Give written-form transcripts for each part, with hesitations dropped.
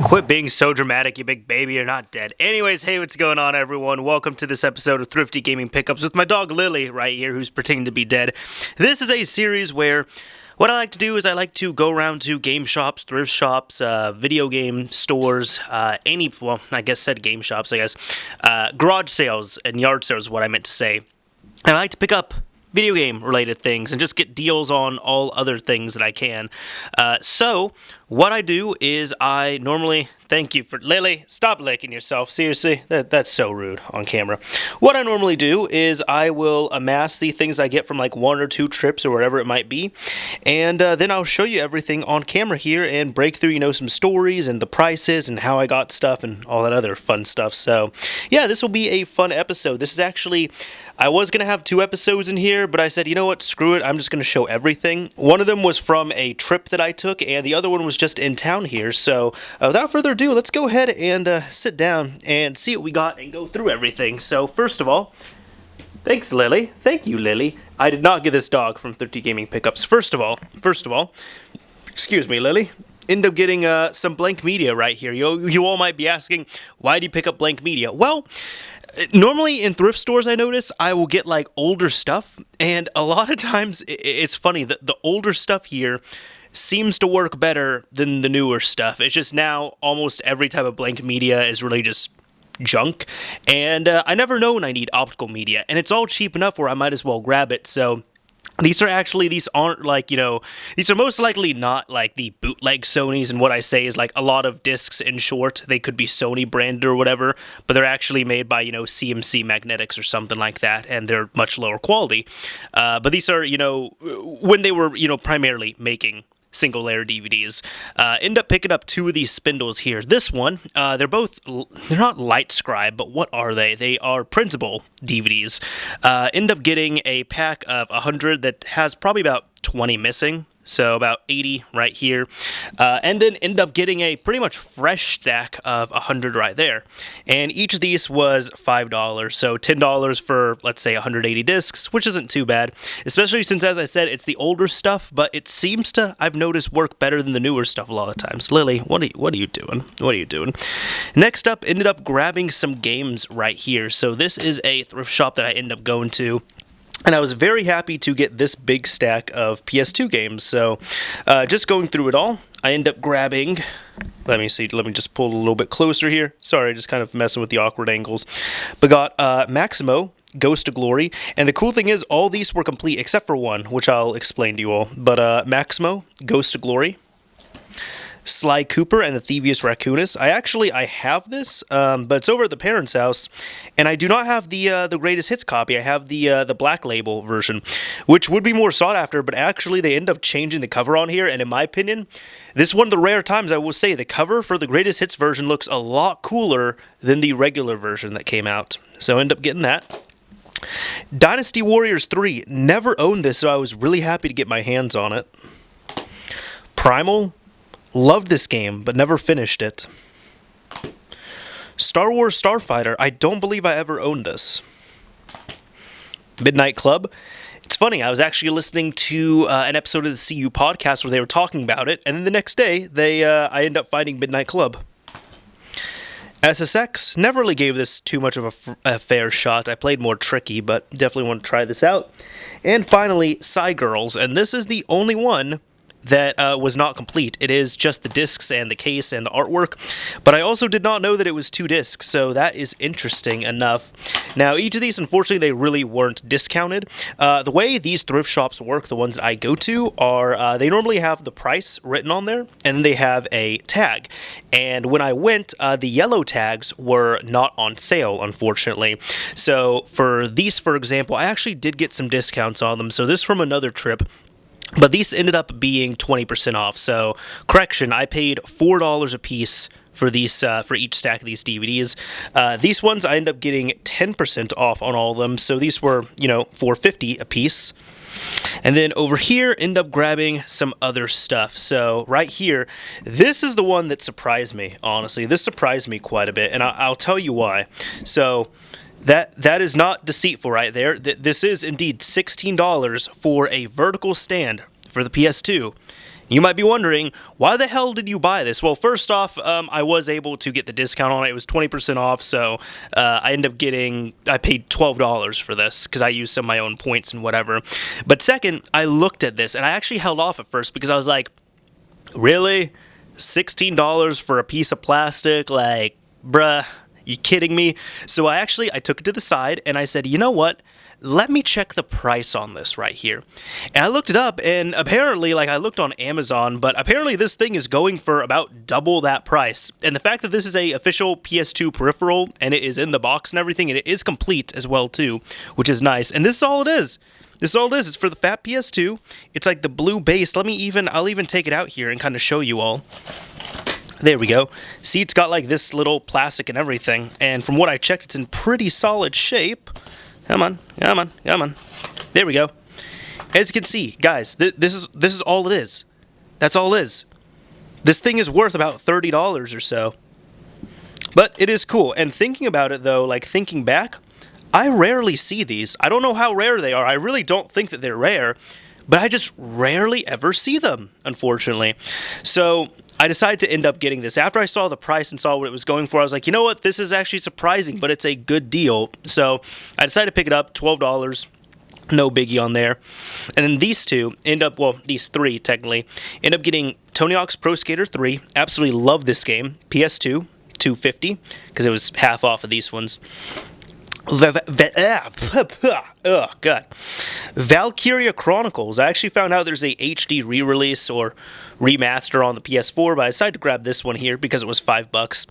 Quit being so dramatic, you big baby, you're not dead. Anyways, hey, what's going on, everyone? Welcome to this episode of Thrifty Gaming Pickups with my dog Lily right here, who's pretending to be dead. This is a series where what I like to do is I like to go around to game shops, thrift shops, video game stores, well, I guess said game shops, garage sales and yard sales is what I meant to say. And I like to pick up video game related things and just get deals on all other things that I can. So what I do is I normally, thank you for, Lily, stop licking yourself, seriously, that's so rude on camera. What I normally do is I will amass the things I get from like 1 or 2 trips or whatever it might be, and then I'll show you everything on camera here and break through, some stories and the prices and how I got stuff and all that other fun stuff. So yeah, this will be a fun episode. This is actually, I was going to have 2 episodes in here, but I said, you know what, screw it, I'm just going to show everything. One of them was from a trip that I took, and the other one was just in town here. So without further ado, let's go ahead and sit down and see what we got and go through everything. So first of all, thanks Lily, thank you Lily. I did not get this dog from Thrifty Gaming Pickups. First of all, excuse me Lily, end up getting some blank media right here. You all might be asking, why do you pick up blank media? Well, normally in thrift stores, I notice I will get like older stuff, and a lot of times it's funny that the older stuff here seems to work better than the newer stuff. It's just now almost every type of blank media is really just junk, and I never know when I need optical media, and it's all cheap enough where I might as well grab it. So these aren't like, these are most likely not like the bootleg Sonys, and what I say is like a lot of discs in short, they could be Sony branded or whatever, but they're actually made by, CMC Magnetics or something like that, and they're much lower quality. But these are, when they were, primarily making single layer DVDs. End up picking up 2 of these spindles here. This one, they're not Light Scribe, but what are they? They are printable DVDs. End up getting a pack of 100 that has probably about 20 missing, so about 80 right here, and then end up getting a pretty much fresh stack of 100 right there, and each of these was $5, so $10 for, let's say, 180 discs, which isn't too bad, especially since, as I said, it's the older stuff, but it seems to, I've noticed, work better than the newer stuff a lot of times. Lily, what are you doing? What are you doing? Next up, ended up grabbing some games right here. So this is a thrift shop that I end up going to, and I was very happy to get this big stack of PS2 games. So just going through it all, I end up grabbing, let me just pull a little bit closer here. Sorry, just kind of messing with the awkward angles. But got Maximo, Ghost of Glory, and the cool thing is all these were complete except for one, which I'll explain to you all. But Maximo, Ghost of Glory, Sly Cooper and the Thievius Raccoonus. I have this, but it's over at the parents' house, and I do not have the greatest hits copy. I have the black label version, which would be more sought after, but actually they end up changing the cover on here, and in my opinion, this is one of the rare times I will say the cover for the greatest hits version looks a lot cooler than the regular version that came out. So I end up getting that. Dynasty Warriors 3. Never owned this, so I was really happy to get my hands on it. Primal. Loved this game, but never finished it. Star Wars Starfighter. I don't believe I ever owned this. Midnight Club. It's funny, I was actually listening to an episode of the CU podcast where they were talking about it, and then the next day, I end up finding Midnight Club. SSX. Never really gave this too much of a fair shot. I played more Tricky, but definitely want to try this out. And finally, Psy Girls, and this is the only one that was not complete. It is just the discs and the case and the artwork, but I also did not know that it was 2 discs, so that is interesting enough. Now, each of these, unfortunately, they really weren't discounted. The way these thrift shops work, the ones that I go to, are they normally have the price written on there, and then they have a tag. And when I went, the yellow tags were not on sale, unfortunately. So for these, for example, I actually did get some discounts on them. So this is from another trip. But these ended up being 20% off. So, correction, I paid $4 a piece for these for each stack of these DVDs. These ones I ended up getting 10% off on all of them. So these were, $4.50 a piece. And then over here, end up grabbing some other stuff. So right here, this is the one that surprised me, honestly. This surprised me quite a bit, and I'll tell you why. So that is not deceitful right there. This is indeed $16 for a vertical stand for the PS2. You might be wondering, why the hell did you buy this? Well, first off, I was able to get the discount on it. It was 20% off, so I paid $12 for this because I used some of my own points and whatever. But second, I looked at this, and I actually held off at first because I was like, really? $16 for a piece of plastic? Like, bruh, you kidding me? So I took it to the side, and I said, you know what? Let me check the price on this right here. And I looked it up, and apparently, like, I looked on Amazon, but apparently this thing is going for about double that price. And the fact that this is a official PS2 peripheral, and it is in the box and everything, and it is complete as well, too, which is nice. And this is all it is. This is all it is. It's for the Phat PS2. It's like the blue base. I'll even take it out here and kind of show you all. There we go. See, it's got like this little plastic and everything. And from what I checked, it's in pretty solid shape. Come on. There we go. As you can see, guys, this is all it is. That's all it is. This thing is worth about $30 or so. But it is cool. And thinking about it, though, like thinking back, I rarely see these. I don't know how rare they are. I really don't think that they're rare. But I just rarely ever see them, unfortunately. So I decided to end up getting this. After I saw the price and saw what it was going for, I was like, you know what? This is actually surprising, but it's a good deal. So I decided to pick it up, $12. No biggie on there. And then these three technically, end up getting Tony Hawk's Pro Skater 3. Absolutely love this game. PS2, $250, because it was half off of these ones. Oh, God. Valkyria Chronicles. I actually found out there's a HD re-release or remaster on the PS4, but I decided to grab this one here because it was $5.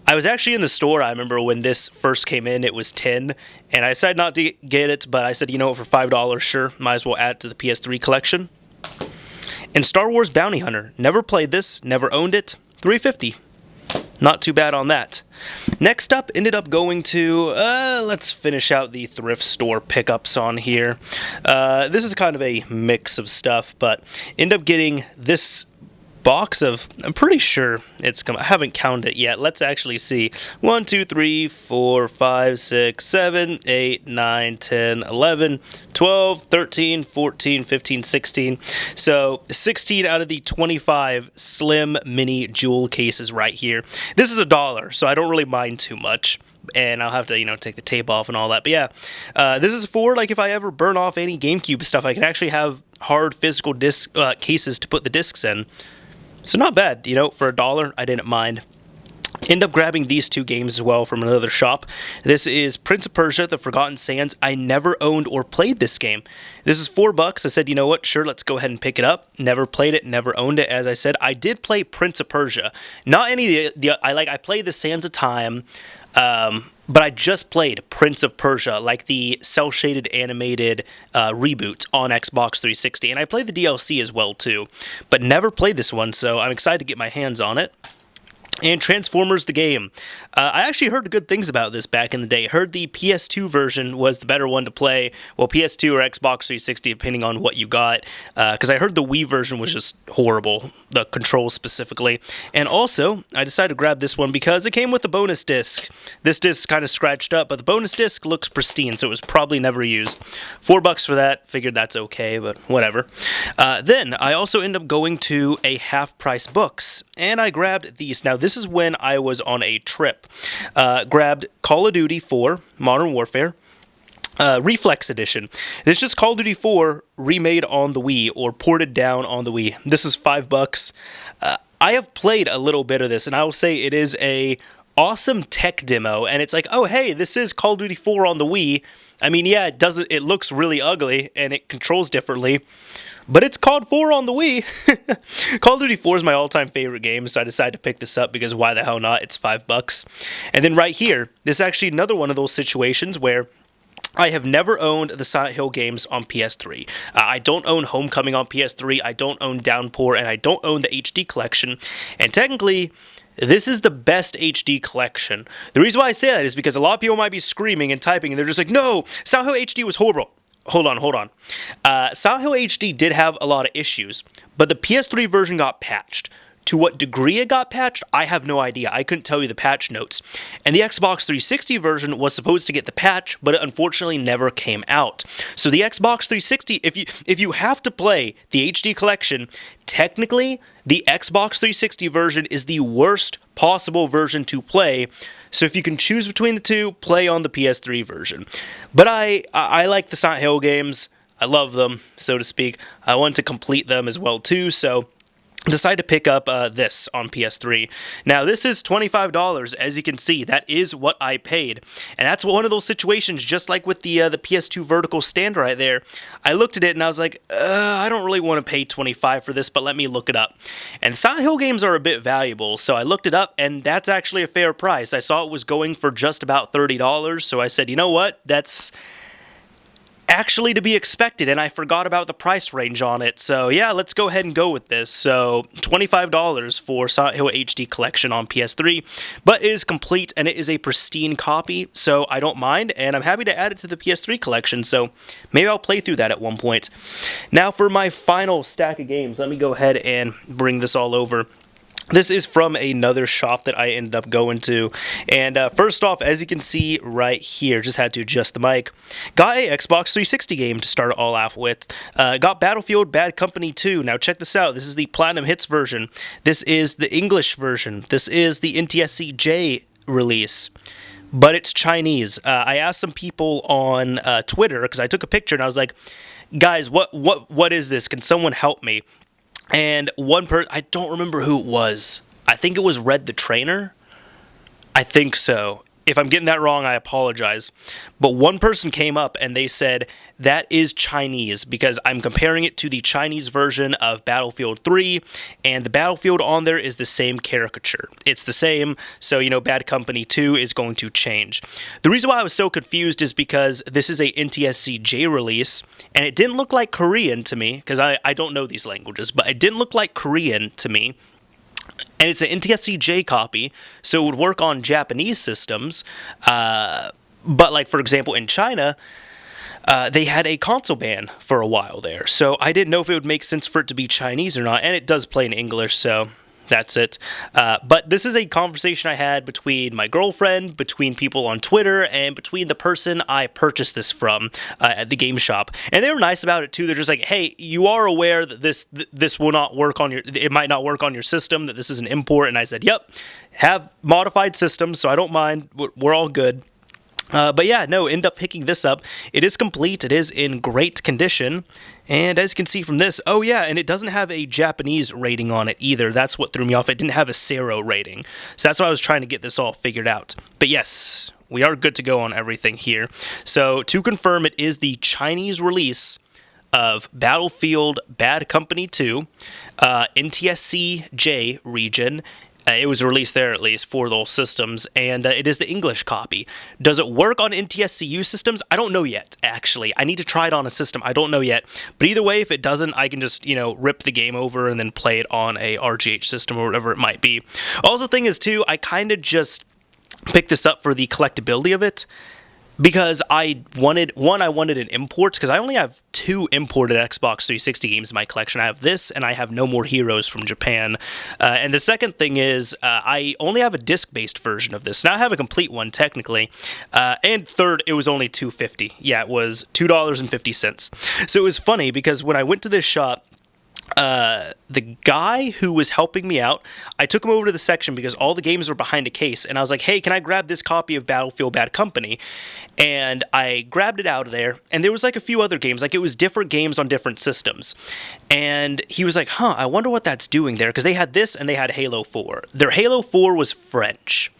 I was actually in the store. I remember when this first came in, it was $10, and I decided not to get it, but I said, you know what, for $5, sure, might as well add it to the PS3 collection. And Star Wars Bounty Hunter. Never played this, never owned it, $3.50. Not too bad on that. Next up, ended up going to, let's finish out the thrift store pickups on here. This is kind of a mix of stuff, but ended up getting this box of, I'm pretty sure it's, I haven't counted it yet. Let's actually see. 1, 2, 3, 4, 5, 6, 7, 8, 9, 10, 11, 12, 13, 14, 15, 16. So 16 out of the 25 slim mini jewel cases right here. This is $1, so I don't really mind too much. And I'll have to, take the tape off and all that. But yeah, this is for, like, if I ever burn off any GameCube stuff, I can actually have hard physical disc cases to put the discs in. So not bad, for $1, I didn't mind. End up grabbing these two games as well from another shop. This is Prince of Persia, The Forgotten Sands. I never owned or played this game. This is $4. I said, you know what, sure, let's go ahead and pick it up. Never played it, never owned it. As I said, I did play Prince of Persia. Not any of I played the Sands of Time, but I just played Prince of Persia, like the cel-shaded animated reboot on Xbox 360. And I played the DLC as well, too. But never played this one, so I'm excited to get my hands on it. And Transformers the game. I actually heard good things about this back in the day. Heard the PS2 version was the better one to play. Well, PS2 or Xbox 360, depending on what you got. Because I heard the Wii version was just horrible. The controls specifically. And also, I decided to grab this one because it came with a bonus disc. This disc is kind of scratched up, but the bonus disc looks pristine, so it was probably never used. $4 for that. Figured that's okay, but whatever. Then, I also ended up going to a half-price books. And I grabbed these. Now, this is when I was on a trip. Grabbed Call of Duty 4 Modern Warfare Reflex Edition. This is just Call of Duty 4 remade on the Wii or ported down on the Wii. This is $5. I have played a little bit of this, and I will say it is a awesome tech demo. And it's like, oh hey, this is Call of Duty 4 on the Wii. I mean, yeah, it looks really ugly and it controls differently. But it's called 4 on the Wii. Call of Duty 4 is my all-time favorite game, so I decided to pick this up because why the hell not? It's $5. And then right here, this is actually another one of those situations where I have never owned the Silent Hill games on PS3. I don't own Homecoming on PS3, I don't own Downpour, and I don't own the HD collection. And technically, this is the best HD collection. The reason why I say that is because a lot of people might be screaming and typing, and they're just like, no, Silent Hill HD was horrible. Hold on. Silent Hill HD did have a lot of issues, but the PS3 version got patched To what degree it got patched, I have no idea. I couldn't tell you the patch notes. And the Xbox 360 version was supposed to get the patch, but it unfortunately never came out. So the Xbox 360, if you have to play the HD collection, technically the Xbox 360 version is the worst possible version to play. So if you can choose between the two, play on the PS3 version. But I like the Silent Hill games. I love them, so to speak. I want to complete them as well too, so decided to pick up this on PS3. Now, this is $25, as you can see. That is what I paid. And that's one of those situations, just like with the PS2 vertical stand right there. I looked at it and I was like, I don't really want to pay $25 for this, but let me look it up. And Silent Hill games are a bit valuable, so I looked it up, and that's actually a fair price. I saw it was going for just about $30, so I said, you know what, that's actually to be expected, and I forgot about the price range on it. So yeah, let's go ahead and go with this. So $25 for Silent Hill HD Collection on PS3, but it is complete and it is a pristine copy, so I don't mind, and I'm happy to add it to the PS3 collection, so maybe I'll play through that at one point. Now for my final stack of games, let me go ahead and bring this all over. This is from another shop that I ended up going to, and first off, as you can see right here, just had to adjust the mic, got a Xbox 360 game to start it all off with. Got Battlefield Bad Company 2. Now check this out, this is the Platinum Hits version, this is the English version, this is the NTSC-J release, but it's Chinese. I asked some people on Twitter, because I took a picture and I was like, guys, what is this? Can someone help me? And one person, I don't remember who it was. I think it was Red the Trainer. I think so. If I'm getting that wrong, I apologize. But one person came up and they said, that is Chinese, because I'm comparing it to the Chinese version of Battlefield 3, and the Battlefield on there is the same caricature. It's the same, so, you know, Bad Company 2 is going to change. The reason why I was so confused is because this is a NTSC-J release, and it didn't look like Korean to me, because I don't know these languages, but it didn't look like Korean to me. And it's an NTSC-J copy, so it would work on Japanese systems. But, like, for example, in China, they had a console ban for a while there. So I didn't know if it would make sense for it to be Chinese or not. And it does play in English, so that's it. But this is a conversation I had between my girlfriend, between people on Twitter, and between the person I purchased this from at the game shop. And they were nice about it too. They're just like, hey, you are aware that this will not work on it might not work on your system, that this is an import. And I said, yep, have modified systems, so I don't mind. We're all good. But yeah, no, end up picking this up. It is complete. It is in great condition. And as you can see from this, oh yeah, and it doesn't have a Japanese rating on it either. That's what threw me off. It didn't have a Sero rating. So that's why I was trying to get this all figured out. But yes, we are good to go on everything here. So to confirm, it is the Chinese release of Battlefield Bad Company 2, NTSC-J region. It was released there, at least, for those systems, and it is the English copy. Does it work on NTSCU systems? I don't know yet, actually. I need to try it on a system. I don't know yet. But either way, if it doesn't, I can just, you know, rip the game over and then play it on a RGH system or whatever it might be. Also, the thing is, too, I kind of just picked this up for the collectability of it, because I wanted an import, because I only have 2 imported Xbox 360 games in my collection. I have this, and I have No More Heroes from Japan. And the second thing is, I only have a disc-based version of this. Now I have a complete one, technically. And third, it was only $2.50. Yeah, it was $2.50. So it was funny, because when I went to this shop, the guy who was helping me out, I took him over to the section because all the games were behind a case, and I was like, hey, can I grab this copy of Battlefield Bad Company? And I grabbed it out of there, and there was like a few other games, like it was different games on different systems. And he was like, I wonder what that's doing there, because they had this and they had Halo 4. Their Halo 4 was French.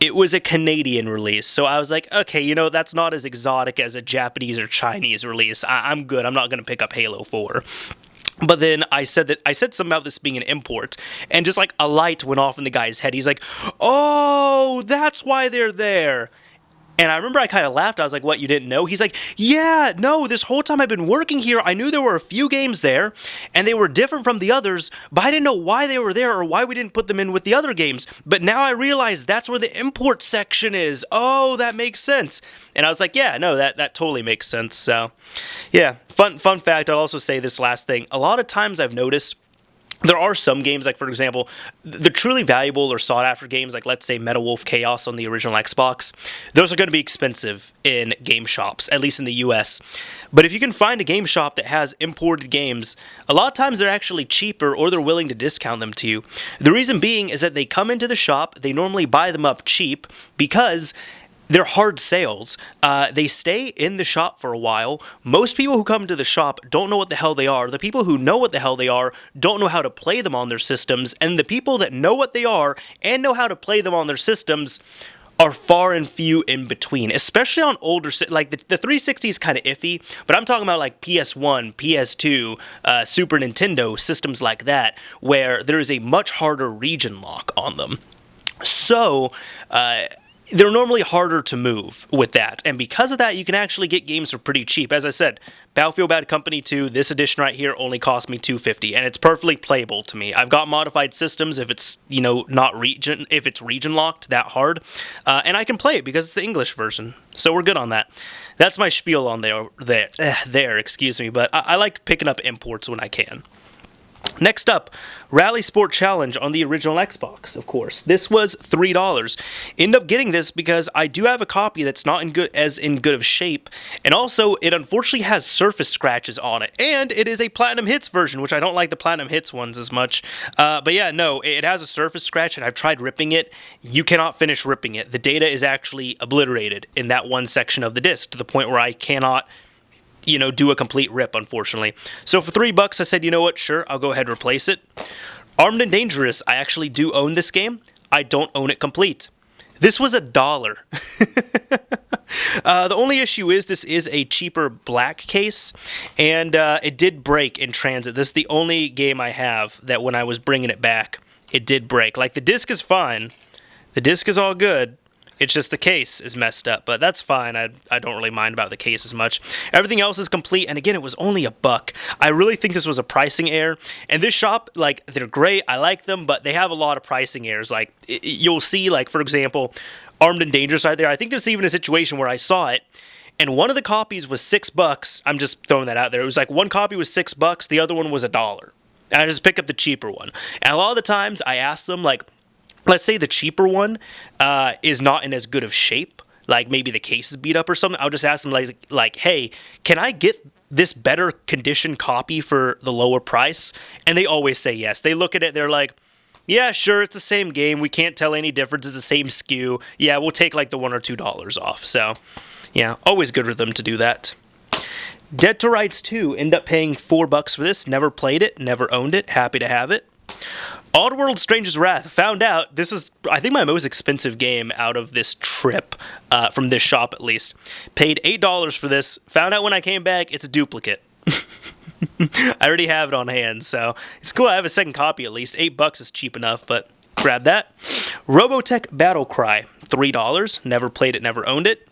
It was a Canadian release, so I was like, okay, you know, that's not as exotic as a Japanese or Chinese release. I'm good. I'm not going to pick up Halo 4. But then I said something about this being an import, and just like a light went off in the guy's head. He's like, oh, that's why they're there. And I remember I kind of laughed. I was like, what, you didn't know? He's like, yeah, no, this whole time I've been working here, I knew there were a few games there, and they were different from the others, but I didn't know why they were there or why we didn't put them in with the other games. But now I realize that's where the import section is. Oh, that makes sense. And I was like, yeah, no, that totally makes sense. So, yeah, fun fact, I'll also say this last thing. A lot of times I've noticed There are some games, like, for example, the truly valuable or sought-after games, like, let's say, Meta Wolf Chaos on the original Xbox, those are going to be expensive in game shops, at least in the US. But if you can find a game shop that has imported games, a lot of times they're actually cheaper or they're willing to discount them to you. The reason being is that they come into the shop, they normally buy them up cheap because they're hard sales. They stay in the shop for a while. Most people who come to the shop don't know what the hell they are. The people who know what the hell they are don't know how to play them on their systems. And the people that know what they are and know how to play them on their systems are far and few in between, especially on older, like the 360 is kind of iffy, but I'm talking about like PS1, PS2, Super Nintendo, systems like that, where there is a much harder region lock on them. So, they're normally harder to move with that, and because of that, you can actually get games for pretty cheap. As I said, Battlefield Bad Company 2, this edition right here, only cost me $250, and it's perfectly playable to me. I've got modified systems if it's, not region, if it's region locked that hard, and I can play it because it's the English version, so we're good on that. That's my spiel on there, excuse me, but I like picking up imports when I can. Next up, Rally Sport Challenge on the original Xbox, of course. This was $3. End up getting this because I do have a copy that's not in good of shape, and also it unfortunately has surface scratches on it, and it is a Platinum Hits version, which I don't like the Platinum Hits ones as much. But yeah, no, it has a surface scratch, and I've tried ripping it. You cannot finish ripping it. The data is actually obliterated in that one section of the disc to the point where I cannot do a complete rip, unfortunately. So for $3, I said, you know what, sure, I'll go ahead and replace it. Armed and Dangerous, I actually do own this game. I don't own it complete. This was $1. The only issue is this is a cheaper black case, and it did break in transit. This is the only game I have that when I was bringing it back, it did break. Like, the disc is fine. The disc is all good. It's just the case is messed up, but that's fine. I don't really mind about the case as much. Everything else is complete, and again, it was only $1. I really think this was a pricing error, and this shop, like, they're great. I like them, but they have a lot of pricing errors. Like, you'll see, like, for example, Armed and Dangerous right there. I think there's even a situation where I saw it, and one of the copies was $6. I'm just throwing that out there. It was like one copy was $6, the other one was $1. And I just pick up the cheaper one. And a lot of the times, I ask them, like, let's say the cheaper one is not in as good of shape, like maybe the case is beat up or something. I'll just ask them like, hey, can I get this better condition copy for the lower price? And they always say yes. They look at it, they're like, yeah, sure, it's the same game. We can't tell any difference. It's the same SKU. Yeah, we'll take like the $1 or $2 off. So, yeah, always good for them to do that. Dead to Rights 2, end up paying $4 for this. Never played it, never owned it. Happy to have it. Oddworld Stranger's Wrath, found out this is, I think, my most expensive game out of this trip, from this shop at least. Paid $8 for this, found out when I came back, it's a duplicate. I already have it on hand, so it's cool. I have a second copy at least. $8 is cheap enough, but grab that. Robotech Battlecry, $3, never played it, never owned it.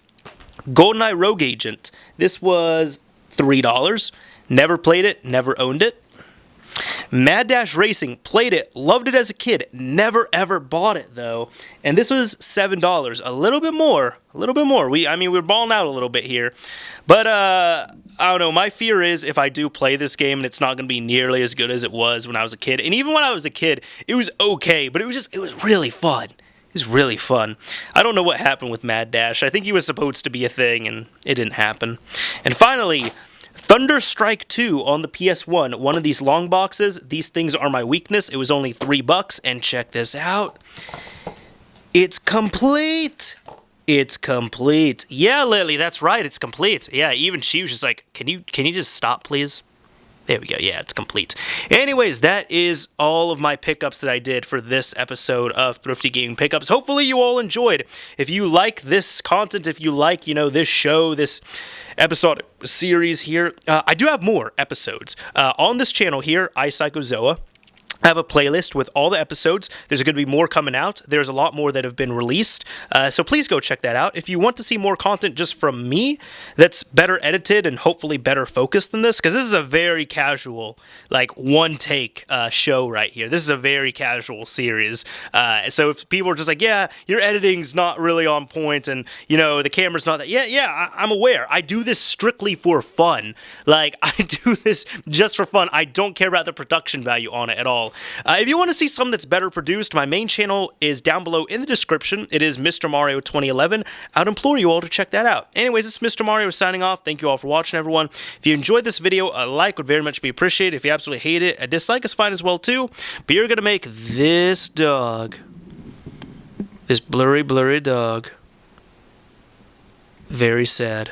GoldenEye Rogue Agent, this was $3, never played it, never owned it. Mad Dash Racing, played it, loved it as a kid, never ever bought it though, and this was $7, a little bit more. We're balling out a little bit here, but I don't know, my fear is if I do play this game and it's not going to be nearly as good as it was when I was a kid, and even when I was a kid, it was okay, but it was really fun. It was really fun. I don't know what happened with Mad Dash. I think he was supposed to be a thing, and it didn't happen. And finally, Thunderstrike 2 on the PS1. One of these long boxes. These things are my weakness. It was only $3, and check this out. It's complete. It's complete. Yeah, Lily, that's right. It's complete. Yeah, even she was just like, can you just stop, please? There we go. Yeah, it's complete. Anyways, that is all of my pickups that I did for this episode of Thrifty Gaming Pickups. Hopefully you all enjoyed. If you like this content, if you like, this show, this episode series here, I do have more episodes. On this channel here, iPsychozoa, I have a playlist with all the episodes. There's going to be more coming out. There's a lot more that have been released. So please go check that out. If you want to see more content just from me that's better edited and hopefully better focused than this, because this is a very casual, like, one-take show right here. This is a very casual series. So if people are just like, yeah, your editing's not really on point and, the camera's not that. Yeah, I'm aware. I do this strictly for fun. Like, I do this just for fun. I don't care about the production value on it at all. channel. If you want to see something that's better produced, my main channel is down below in the description. It is Mr. Mario 2011. I'd implore you all to check that out. Anyways, this is Mr. Mario signing off. Thank you all for watching, everyone. If you enjoyed this video, a like would very much be appreciated. If you absolutely hate it, a dislike is fine as well too. But you're gonna make this dog, this blurry dog, very sad.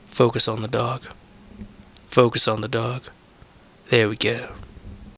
Focus on the dog. Focus on the dog. There we go.